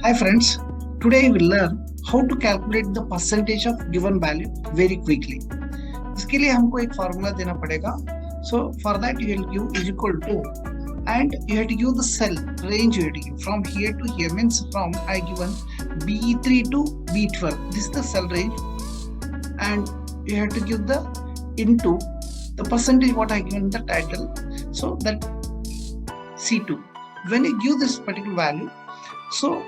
Hi friends, today we will learn how to calculate the percentage of given value very quickly. इसके लिए हमको एक formula देना पड़ेगा. So for that you will give is equal to, and you have to give the cell range. You have to give from here to here, means from I given B3 to B12. This is the cell range, and you have to give the into the percentage what I given the title. So that C2. When you give this particular value, so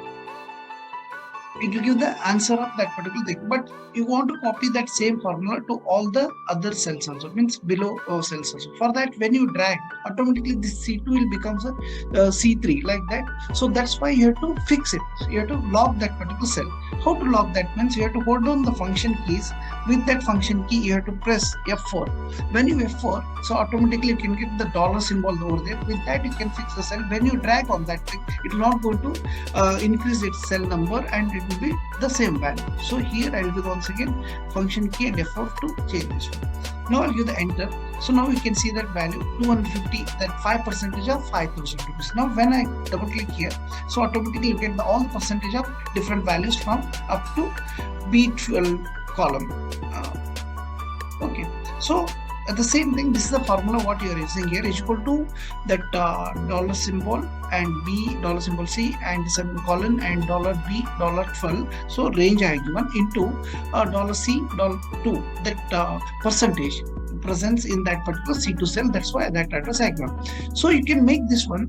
it will give the answer of that particular thing, but you want to copy that same formula to all the other cells also, means below cells also. For that, when you drag, automatically this C2 will become a C3 like that. So that's why you have to fix it. So you have to lock that particular cell. How to lock that means you have to hold down the function keys. With that function key, you have to press F4. When you F4, so automatically you can get the dollar symbol over there. With that, you can fix the cell. When you drag on that thing, it will not going to increase its cell number, and it will be the same value. So here I will give once again function key and F4 to change this one. Now I'll give the enter. So now you can see that value 250, that 5% of 5,000 rupees. Now when I double click here, so automatically you get all the percentage of different values from up to B12 column. Okay, so at the same thing, this is the formula what you are using here is equal to that dollar symbol and B dollar symbol C and semicolon and dollar B dollar 12. So range I given into dollar C dollar 2, that percentage presence in that particular C2 cell. That's why that address I given. So you can make this one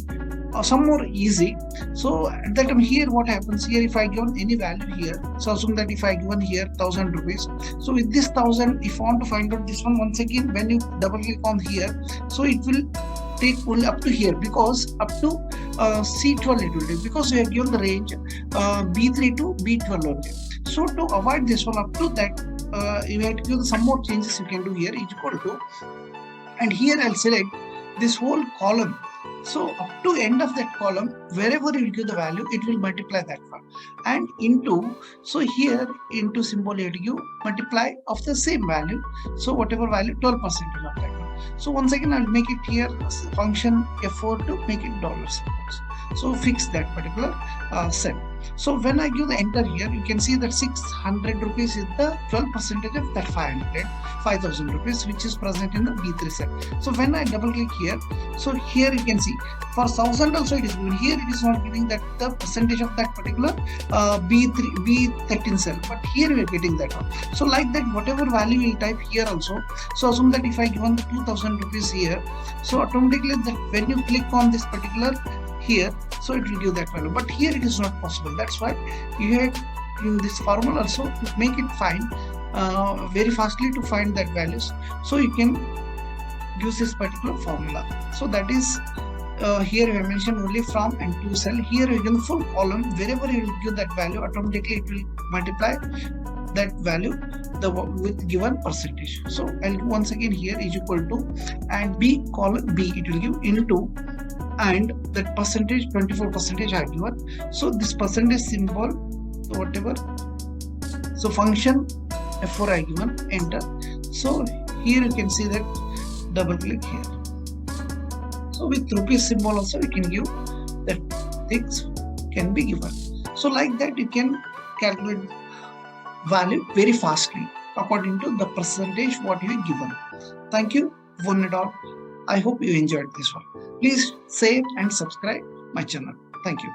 some more easy. So at that time here what happens here, if I given any value here, so assume that if I given here 1,000 rupees, so with this 1,000, if I want to find out this one, once again when you double click on here, so it will take only up to here, because up to C12 it will take, because we have given the range B3 to B12 only. So to avoid this one up to that, you have to give some more changes you can do here is equal to, and here I'll select this whole column. So up to end of that column, wherever you give the value, it will multiply that one. And into, so here into symbol you have to give multiply of the same value. So whatever value, 12% of that one. So once again, I'll make it here function F4 to make it dollar symbols. So fix that particular cell. So when I give the enter here, you can see that 600 rupees is the 12% of that 5,000 rupees, which is present in the B3 cell. So when I double click here, so here you can see for 1,000 also it is given. Here it is not giving that the percentage of that particular B13 cell, but here we are getting that one. So like that, whatever value you type here also. So assume that if I given the 2,000 rupees here, so automatically that when you click on this particular here, so it will give that value, but here it is not possible. That's why you have in this formula also to make it find very fastly to find that values. So you can use this particular formula. So that is here you have mentioned only from and to cell. Here you can full column, wherever you will give that value, automatically it will multiply that value with given percentage. So I'll once again here is equal to, and B column B it will give into, and that percentage 24% I given. So this percentage symbol, so whatever, so function F4 I given, enter. So here you can see that double click here. So with rupees symbol also you can give that things can be given. So like that you can calculate value very fastly according to the percentage what you are given. Thank you one and all. I hope you enjoyed this one. Please save and subscribe my channel. Thank you.